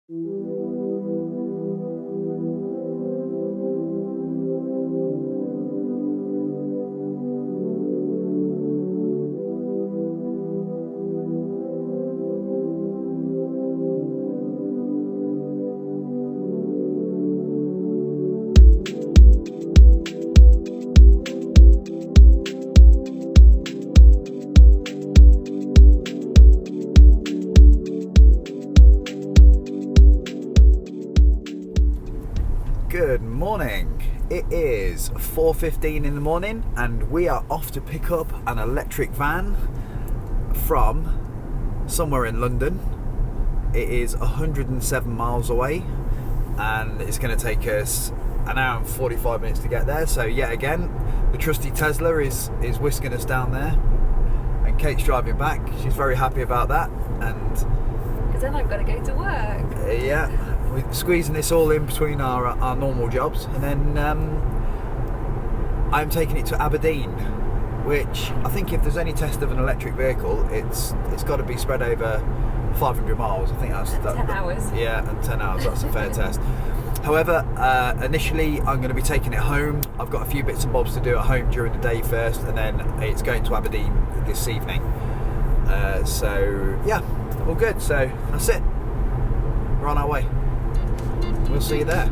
Good morning. It is 4:15 in the morning and we are off to pick up an electric van from somewhere in London. It is 107 miles away and it's going to take us an hour and 45 minutes to get there. So yet again, the trusty Tesla is whisking us down there and Kate's driving back. She's very happy about that, and because then I've got to go to work. Yeah, we're squeezing this all in between our normal jobs, and then I'm taking it to Aberdeen, which I think if there's any test of an electric vehicle, it's got to be spread over 500 miles. I think that's 10 hours. Yeah, and 10 hours. That's a fair test. However, initially I'm going to be taking it home. I've got a few bits and bobs to do at home during the day first, and then it's going to Aberdeen this evening. So yeah, all good. So that's it. We're on our way. We'll see you there.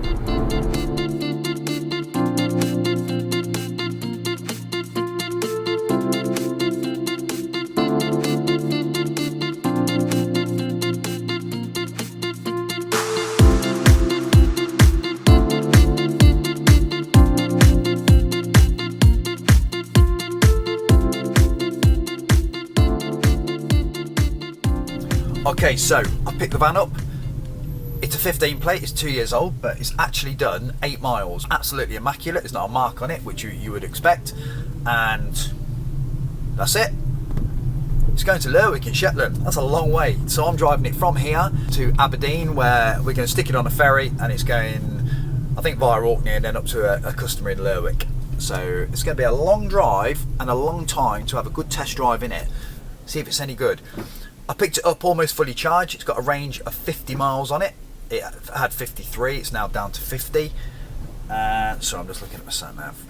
Okay, so I picked the van up. It's a 15 plate, it's 2 years old, but it's actually done 8 miles. Absolutely immaculate, there's not a mark on it, which you would expect. And that's it. It's going to Lerwick in Shetland. That's a long way. So I'm driving it from here to Aberdeen, where we're going to stick it on a ferry, and it's going, I think, via Orkney and then up to a customer in Lerwick. So it's going to be a long drive and a long time to have a good test drive in it. See if it's any good. I picked it up almost fully charged. It's got a range of 50 miles on it. It had 53, it's now down to 50. So I'm just looking at my sat nav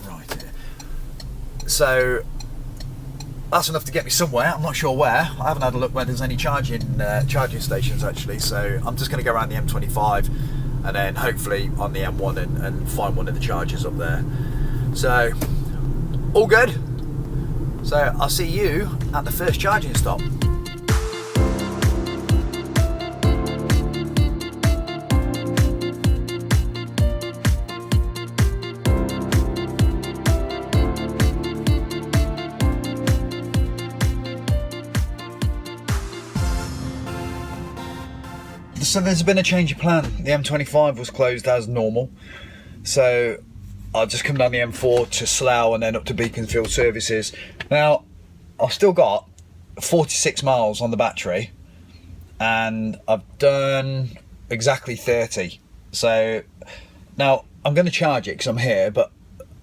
right here. So that's enough to get me somewhere. I'm not sure where. I haven't had a look where there's any charging stations actually. So I'm just going to go around the M25 and then hopefully on the M1 and find one of the chargers up there. So all good. So I'll see you at the first charging stop. So there's been a change of plan. The M25 was closed as normal. So I'll just come down the M4 to Slough and then up to Beaconsfield services. Now, I've still got 46 miles on the battery and I've done exactly 30. So now I'm going to charge it because I'm here, but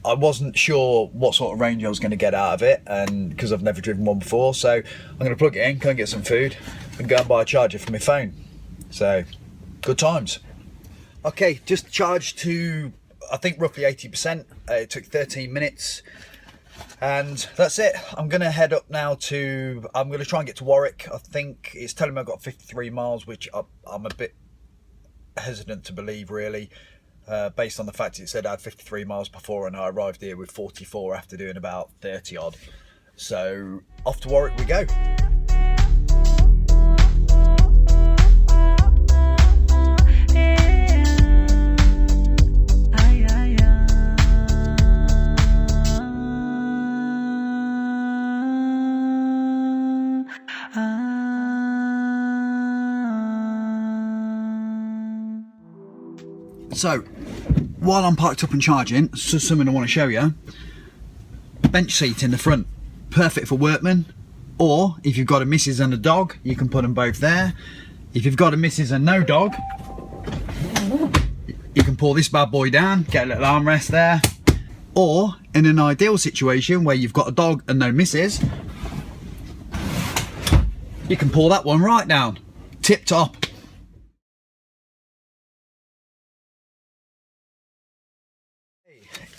I wasn't sure what sort of range I was going to get out of it, and because I've never driven one before. So I'm going to plug it in, go and get some food and go and buy a charger for my phone. So good times. Okay, just charged to I think roughly 80%. It took 13 minutes and that's it. I'm gonna head up now to, I'm gonna try and get to Warwick. I think it's telling me I've got 53 miles, which I'm a bit hesitant to believe really, based on the fact it said I had 53 miles before and I arrived here with 44 after doing about 30 odd. So off to Warwick we go. So, while I'm parked up and charging, so something I want to show you. Bench seat in the front, perfect for workmen, or if you've got a missus and a dog, you can put them both there. If you've got a missus and no dog, you can pull this bad boy down, get a little armrest there. Or, in an ideal situation where you've got a dog and no missus, you can pull that one right down, tip top.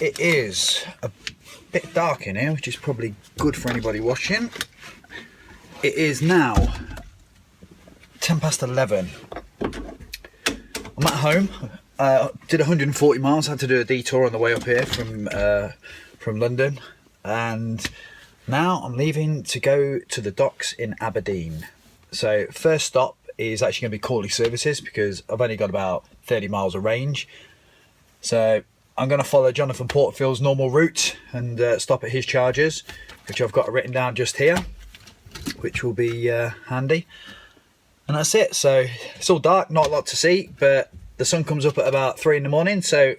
it is a bit dark in here, which is probably good for anybody watching. It is now 11:10. I'm at home. Did 140 miles. Had to do a detour on the way up here from London, and now I'm leaving to go to the docks in Aberdeen. So first stop is actually going to be Corley Services, because I've only got about 30 miles of range. So I'm going to follow Jonathan Porterfield's normal route and stop at his chargers, which I've got written down just here, which will be handy. And that's it. So it's all dark, not a lot to see, but the sun comes up at about 3 in the morning, so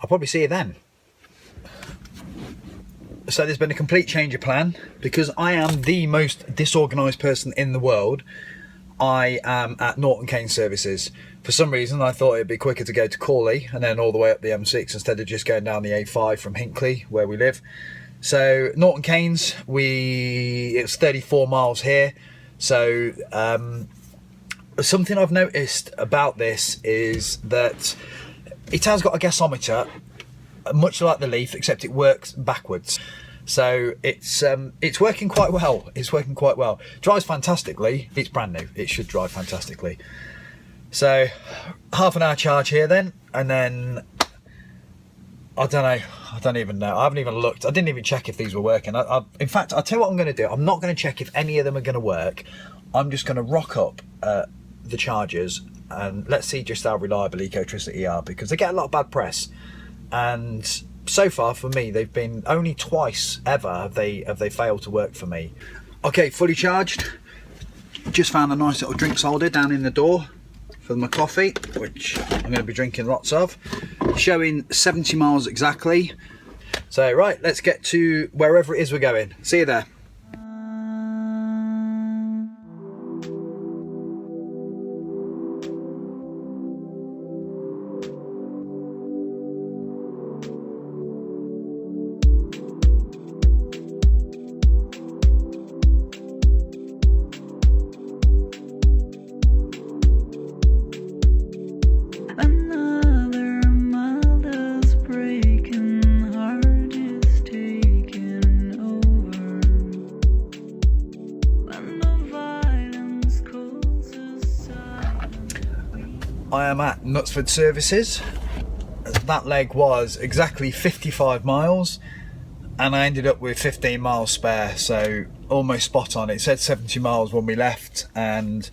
I'll probably see you then. So there's been a complete change of plan, because I am the most disorganised person in the world. I am at Norton Kane Services. For some reason I thought it'd be quicker to go to Corley and then all the way up the M6 instead of just going down the A5 from Hinckley, where we live. So Norton Kane's, it's 34 miles here. So something I've noticed about this is that it has got a gasometer, much like the Leaf, except it works backwards. So it's working quite well. It's working quite well. Drives fantastically. It's brand new. It should drive fantastically. So half an hour charge here then, and then I don't know. I don't even know. I haven't even looked. I didn't even check if these were working. In fact, I'll tell you what I'm going to do. I'm not going to check if any of them are going to work. I'm just going to rock up the chargers and let's see just how reliable Ecotricity are, because they get a lot of bad press. And so far for me, they've been only twice ever have they failed to work for me. Okay, fully charged. Just found a nice little drinks holder down in the door for my coffee, which I'm going to be drinking lots of. Showing 70 miles exactly. So right, let's get to wherever it is we're going. See you there. I am at Knutsford Services. That leg was exactly 55 miles and I ended up with 15 miles spare, so almost spot on. It said 70 miles when we left and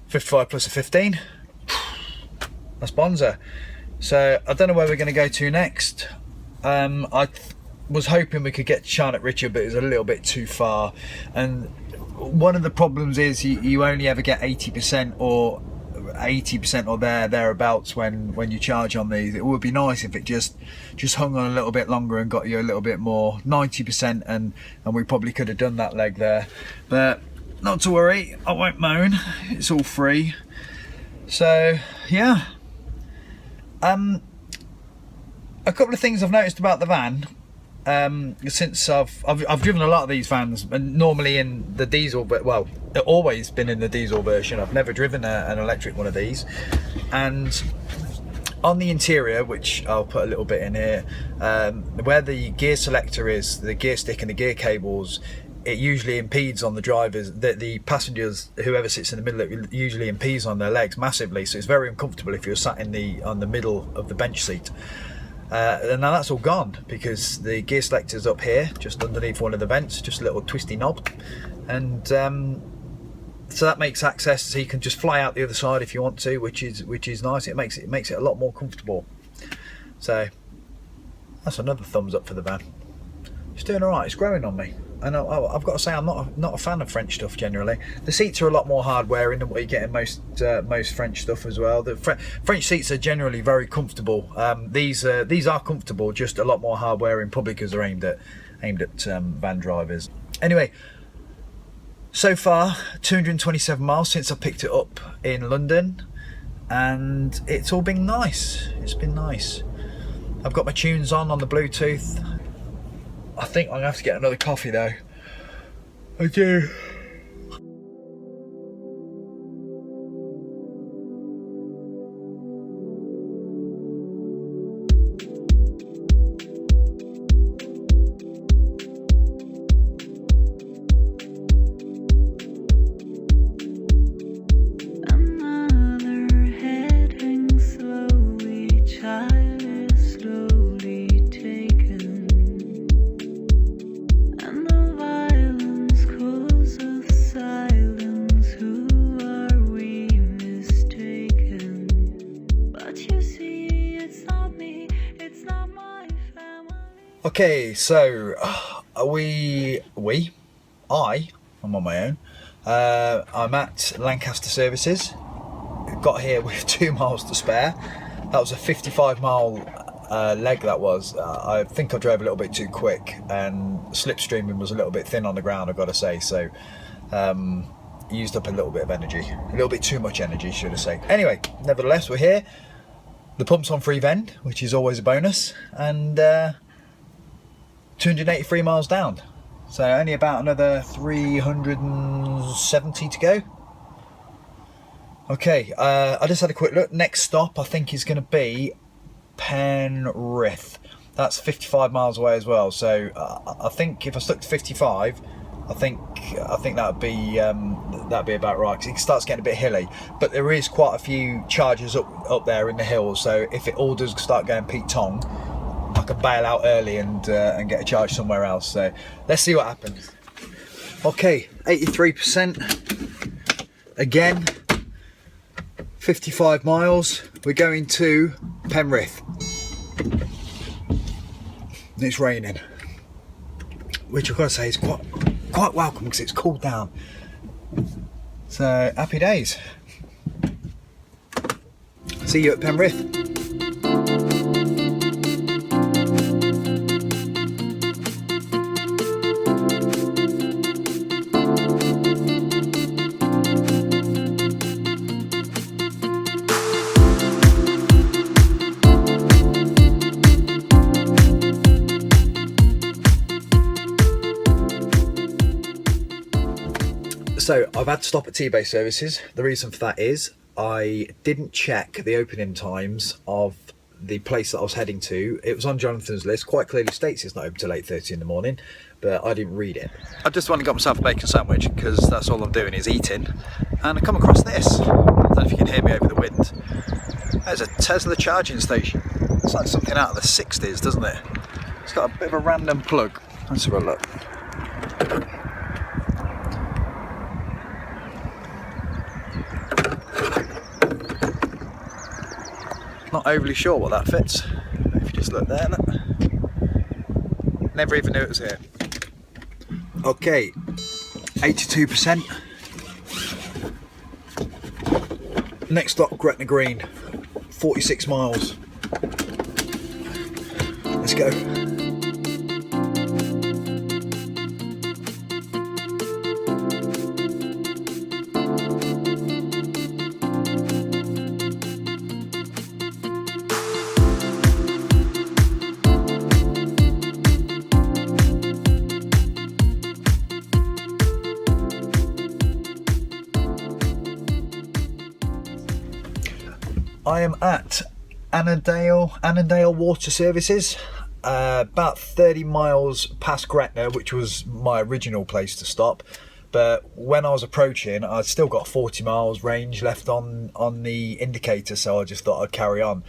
55 plus a 15. That's bonza. So I don't know where we're going to go to next. I was hoping we could get to Charlotte Richard, but it was a little bit too far, and one of the problems is you only ever get 80% or thereabouts when you charge on these. It would be nice if it just hung on a little bit longer and got you a little bit more, 90%, and we probably could have done that leg there, but not to worry, I won't moan, it's all free. So yeah, a couple of things I've noticed about the van. Since I've driven a lot of these vans, and normally in the diesel, but well, it's always been in the diesel version. I've never driven an electric one of these. And on the interior, which I'll put a little bit in here, where the gear selector is, the gear stick and the gear cables, it usually impedes on the drivers, the passengers, whoever sits in the middle, it usually impedes on their legs massively. So it's very uncomfortable if you're sat on the middle of the bench seat. And now that's all gone, because the gear selector's up here just underneath one of the vents, just a little twisty knob, and so that makes access so you can just fly out the other side if you want to, which is nice. It makes it a lot more comfortable. So that's another thumbs up for the van. It's doing all right. It's growing on me. And I've got to say, I'm not a fan of French stuff generally. The seats are a lot more hard wearing than what you get in most French stuff as well. The French seats are generally very comfortable. These are comfortable, just a lot more hard wearing, probably because they're aimed at van drivers. Anyway, so far 227 miles since I picked it up in London, and it's all been nice. It's been nice. I've got my tunes on the Bluetooth. I think I'm going to have to get another coffee though. I do. Okay, so I'm on my own. I'm at Lancaster Services. Got here with 2 miles to spare. That was a 55-mile leg. That was. I think I drove a little bit too quick, and slipstreaming was a little bit thin on the ground, I've got to say. So used up a little bit of energy, a little bit too much energy, should I say. Anyway, nevertheless, we're here. The pump's on free vend, which is always a bonus, and 283 miles down. So only about another 370 to go. Okay, I just had a quick look. Next stop I think is going to be Penrith. That's 55 miles away as well. So I think if I stuck to 55, I think that'd be about right, because it starts getting a bit hilly. But there is quite a few charges up there in the hills. So if it all does start going Pete Tong, I can bail out early and get a charge somewhere else. So let's see what happens. Okay, 83% again. 55 miles. We're going to Penrith. It's raining, which I've got to say is quite welcome, because it's cooled down. So happy days. See you at Penrith. So I've had to stop at T-Base Services. The reason for that is I didn't check the opening times of the place that I was heading to. It was on Jonathan's list, quite clearly states it's not open till 8:30 in the morning, but I didn't read it. I just went and got myself a bacon sandwich, because that's all I'm doing is eating, and I come across this. I don't know if you can hear me over the wind. There's a Tesla charging station. It's like something out of the 60s, doesn't it? It's got a bit of a random plug. Let's have a look. Not overly sure what that fits. If you just look there, look. Never even knew it was here. Okay, 82%. Next stop, Gretna Green, 46 miles. Let's go. I am at Annandale Water Services, about 30 miles past Gretna, which was my original place to stop. But when I was approaching, I'd still got 40 miles range left on the indicator, so I just thought I'd carry on.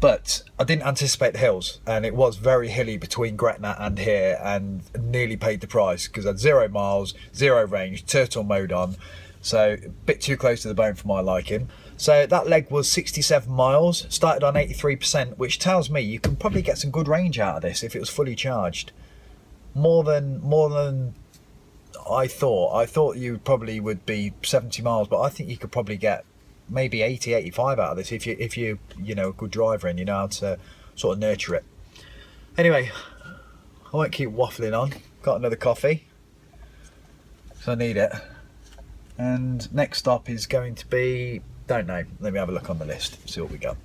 But I didn't anticipate the hills, and it was very hilly between Gretna and here, and nearly paid the price, because I had 0 miles, 0 range, turtle mode on, so a bit too close to the bone for my liking. So that leg was 67 miles, started on 83%, which tells me you can probably get some good range out of this if it was fully charged. More than I thought. I thought you probably would be 70 miles, but I think you could probably get maybe 80, 85 out of this if you know, a good driver and you know how to sort of nurture it. Anyway, I won't keep waffling on. Got another coffee, so I need it. And next stop is going to be, don't know, let me have a look on the list, see what we got.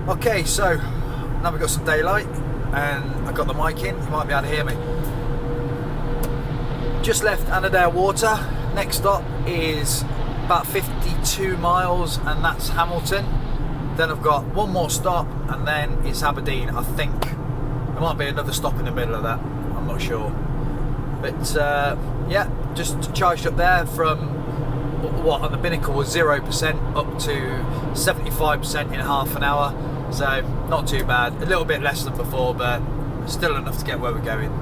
Okay, so now we've got some daylight and I've got the mic in, you might be able to hear me. Just left Annandale Water. Next stop is about 52 miles and that's Hamilton. Then I've got one more stop and then it's Aberdeen. I think there might be another stop in the middle of that, I'm not sure. But yeah, just charged up there from what on the binnacle was 0% up to 75% in half an hour. So not too bad, a little bit less than before, but still enough to get where we're going.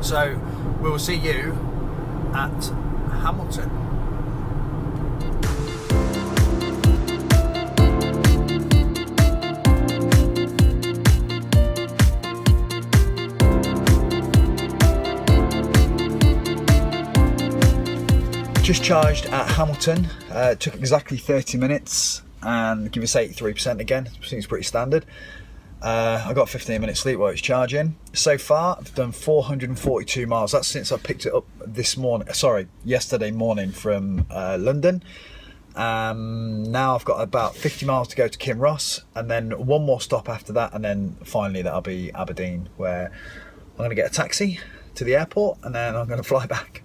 So we will see you at Hamilton. just charged at Hamilton. It took exactly 30 minutes and give us 83% again. Seems pretty standard. I got 15 minutes sleep while it's charging. So far, I've done 442 miles. That's since I picked it up yesterday morning from London. Now I've got about 50 miles to go to Kinross, and then one more stop after that, and then finally that'll be Aberdeen, where I'm going to get a taxi to the airport, and then I'm going to fly back.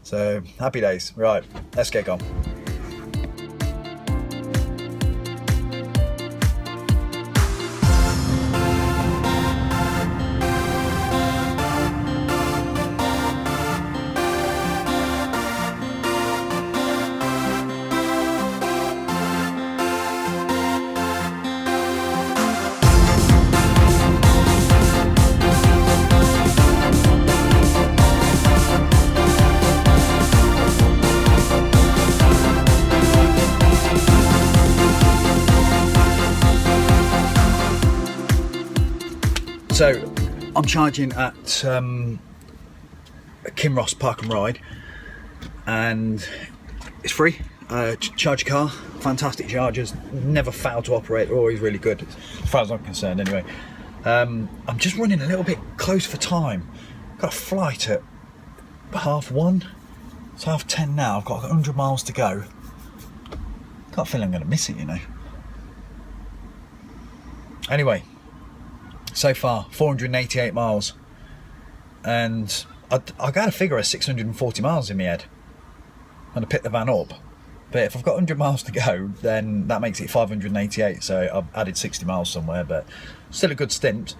So happy days. Right, let's get going. So I'm charging at Kinross Park and Ride, and it's free. Charge your car, fantastic chargers, never fail to operate, they're always really good, as far as I'm concerned anyway. I'm just running a little bit close for time. Got a flight at 1:30, it's 10:30 now. I've got 100 miles to go. Got a feeling I'm going to miss it, you know. Anyway, so far 488 miles, and I got a figure of 640 miles in my head when I pick the van up, but if I've got 100 miles to go, then that makes it 588, so I've added 60 miles somewhere, but still a good stint.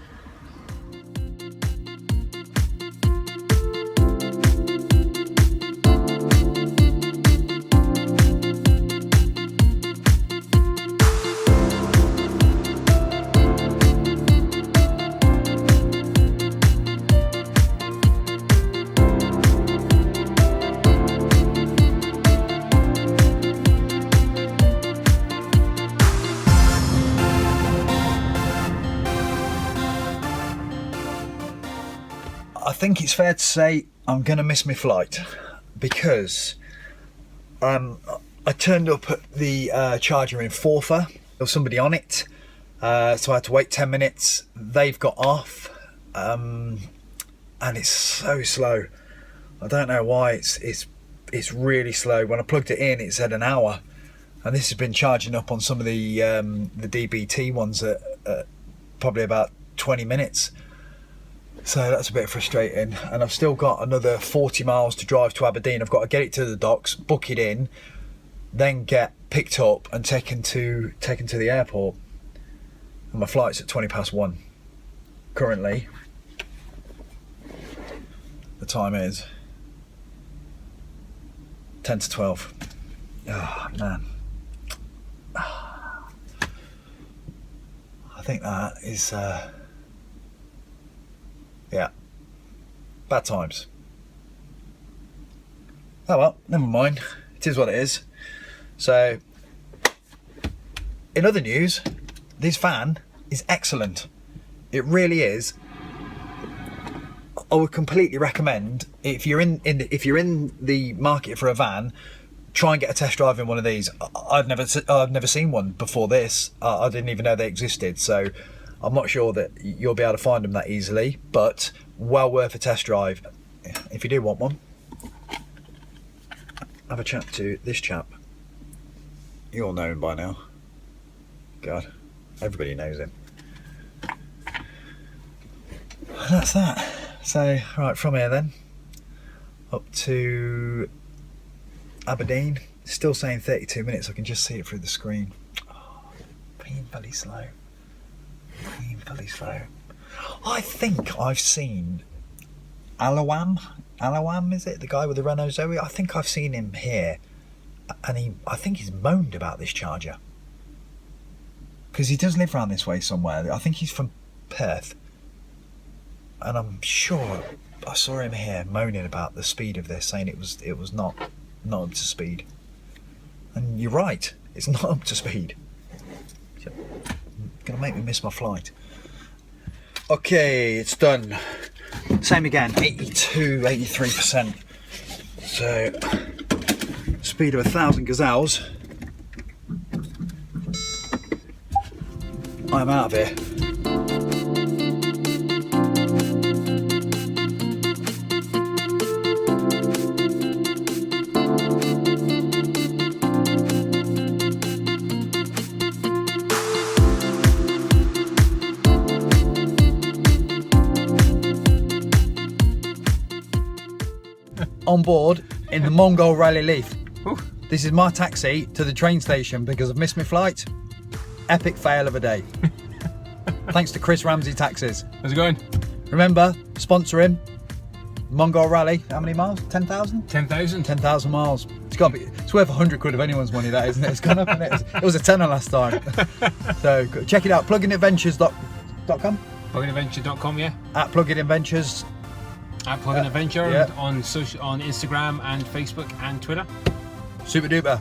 I think it's fair to say I'm going to miss my flight, because I turned up at the charger in Forfar. There was somebody on it, so I had to wait 10 minutes. They've got off, and it's so slow. I don't know why. It's really slow. When I plugged it in, it said an hour, and this has been charging up on some of the DBT ones at probably about 20 minutes. So that's a bit frustrating, and I've still got another 40 miles to drive to Aberdeen. I've got to get it to the docks, book it in, then get picked up and taken to the airport. And my flight's at 1:20 currently. The time is 10 to 12. Oh man, I think that is yeah, bad times. Oh well, never mind. It is what it is. So, in other news, this van is excellent. It really is. I would completely recommend, if you're in the market for a van, try and get a test drive in one of these. I've never seen one before this. I didn't even know they existed. So I'm not sure that you'll be able to find them that easily, but well worth a test drive. If you do want one, have a chat to this chap. You all know him by now. God, everybody knows him. And that's that. So, right, from here then, up to Aberdeen. Still saying 32 minutes, I can just see it through the screen. Oh, painfully slow. Painfully slow. I think I've seen Alawam, is it? The guy with the Renault Zoe? I think I've seen him here, and I think he's moaned about this charger. Because he does live around this way somewhere. I think he's from Perth. And I'm sure I saw him here moaning about the speed of this, saying it was not up to speed. And you're right, it's not up to speed. It's gonna make me miss my flight. Okay, it's done. Same again, 82, 83%. So speed of 1,000 gazelles, I'm out of here. On board in the Mongol Rally Leaf. Ooh. This is my taxi to the train station because I've missed my flight. Epic fail of a day. Thanks to Chris Ramsey Taxis. How's it going? Remember, sponsor him. Mongol Rally, how many miles? 10,000? 10,000. 10,000 miles. It's worth 100 quid of anyone's money, that, isn't it? It's gone up, isn't it? It was a tenner last time. So check it out, pluginadventures.com. Pluginadventure.com, yeah. At Pluginadventures. At Plugin Adventure yeah. on Instagram and Facebook and Twitter. Super duper.